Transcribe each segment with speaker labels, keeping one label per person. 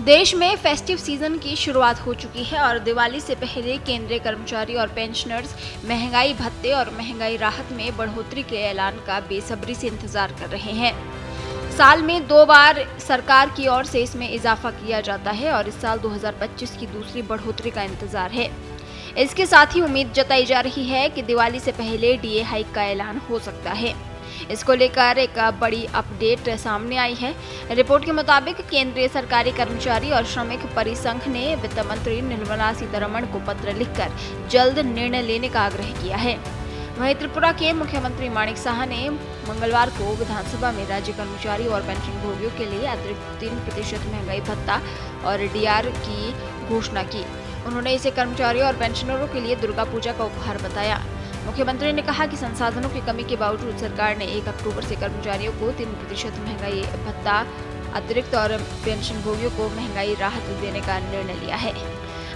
Speaker 1: देश में festive season की शुरुआत हो चुकी है और दिवाली से पहले केंद्रीय कर्मचारी और पेंशनर्स महंगाई भत्ते और महंगाई राहत में बढ़ोतरी के ऐलान का बेसब्री से इंतजार कर रहे हैं। साल में 2 बार सरकार की ओर से इसमें इजाफा किया जाता है और इस साल 2025 की दूसरी बढ़ोतरी का इंतजार है। इसके साथ ही उम्मीद जताई जा रही है कि दिवाली से पहले डीए हाइक का ऐलान हो सकता है। इसको लेकर एक बड़ी अपडेट सामने आई है। रिपोर्ट के मुताबिक केंद्रीय सरकारी कर्मचारी और श्रमिक परिसंघ ने वित्त मंत्री निर्मला सीतारमण को पत्र लिखकर जल्द निर्णय लेने का आग्रह किया है। वहीं त्रिपुरा के मुख्यमंत्री माणिक साहा ने मंगलवार को विधानसभा में राज्य कर्मचारी और पेंशनभोगियों के लिए अतिरिक्त 3% महंगाई भत्ता और डीआर की घोषणा की। उन्होंने इसे कर्मचारियों और पेंशनरों के लिए दुर्गा पूजा का उपहार बताया। मुख्यमंत्री ने कहा कि संसाधनों की कमी के बावजूद सरकार ने 1 अक्टूबर से कर्मचारियों को 3% महंगाई भत्ता अतिरिक्त और पेंशनभोगियों को महंगाई राहत देने का निर्णय लिया है।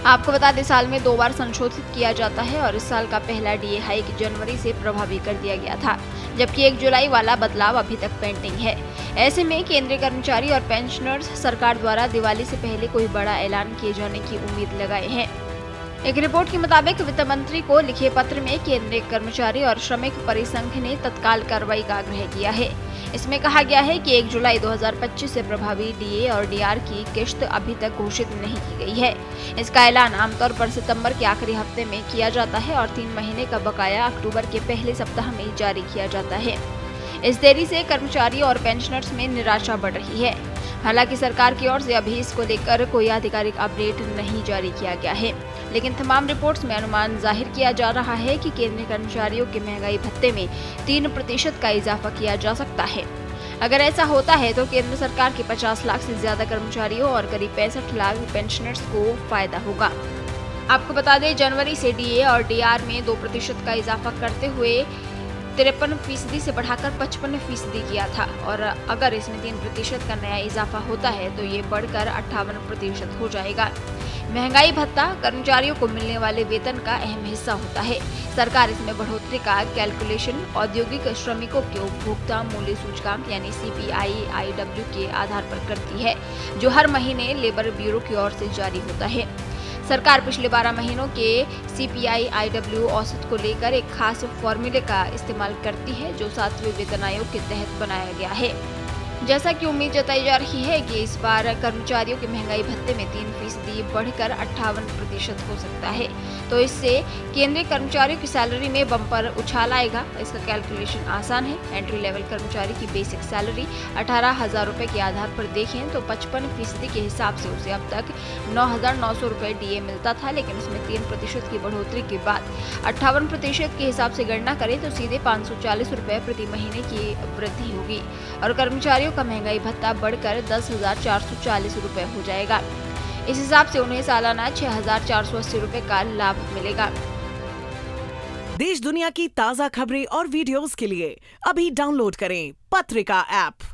Speaker 1: आपको बता दें, साल में 2 बार संशोधित किया जाता है और इस साल का पहला डीए हाइक जनवरी से प्रभावी कर दिया गया था, जबकि 1 जुलाई वाला बदलाव अभी तक पेंडिंग है। ऐसे में केंद्रीय कर्मचारी और पेंशनर्स सरकार द्वारा दिवाली से पहले कोई बड़ा ऐलान किए जाने की उम्मीद लगाए हैं। एक रिपोर्ट के मुताबिक वित्त मंत्री को लिखे पत्र में केंद्रीय कर्मचारी और श्रमिक परिसंघ ने तत्काल कार्रवाई का आग्रह किया है। इसमें कहा गया है कि 1 जुलाई 2025 से प्रभावी डीए और डीआर की किश्त अभी तक घोषित नहीं की गई है। इसका ऐलान आमतौर पर सितंबर के आखिरी हफ्ते में किया जाता है और 3 महीने का बकाया अक्टूबर के पहले सप्ताह में जारी किया जाता है। इस देरी से कर्मचारी और पेंशनर्स में निराशा बढ़ रही है। हालांकि सरकार की ओर से अभी इसको लेकर कोई आधिकारिक अपडेट नहीं जारी किया गया है, लेकिन तमाम रिपोर्ट्स में अनुमान जाहिर किया जा रहा है कि केंद्रीय कर्मचारियों के महंगाई भत्ते में 3% का इजाफा किया जा सकता है। अगर ऐसा होता है तो केंद्र सरकार के 50 लाख से ज्यादा कर्मचारियों और करीब 65 लाख पेंशनर्स को फायदा होगा। आपको बता दें, जनवरी से डीए और डीआर में 2% का इजाफा करते हुए 53% से बढ़ाकर 55% किया था और अगर इसमें 3% का नया इजाफा होता है तो ये बढ़कर 58% हो जाएगा। महंगाई भत्ता कर्मचारियों को मिलने वाले वेतन का अहम हिस्सा होता है। सरकार इसमें बढ़ोतरी का कैलकुलेशन औद्योगिक श्रमिकों के उपभोक्ता मूल्य सूचकांक यानी CPI-IW के आधार पर करती है, जो हर महीने लेबर ब्यूरो की ओर से जारी होता है। सरकार पिछले 12 महीनों के CPI-IW औसत को लेकर एक खास फॉर्मूले का इस्तेमाल करती है, जो 7वें वेतन आयोग के तहत बनाया गया है। जैसा कि उम्मीद जताई जा रही है कि इस बार कर्मचारियों के महंगाई भत्ते में 3% बढ़कर 58% हो सकता है, तो इससे केंद्रीय कर्मचारियों की सैलरी में बम्पर उछाल आएगा। इसका कैलकुलेशन आसान है। एंट्री लेवल कर्मचारी की बेसिक सैलरी 18,000 रुपए के आधार पर देखें तो 55% के हिसाब से उसे अब तक 9,900 रुपए डीए मिलता था, लेकिन इसमें 3% की बढ़ोतरी के बाद 58% के हिसाब से गणना करें तो सीधे 540 रुपए प्रति महीने की वृद्धि होगी और कर्मचारियों का महंगाई भत्ता बढ़कर 10,440 रुपए हो जाएगा। इस हिसाब से उन्हें सालाना 6,480 रुपए का लाभ मिलेगा।
Speaker 2: देश दुनिया की ताज़ा खबरें और वीडियोस के लिए अभी डाउनलोड करें पत्रिका ऐप।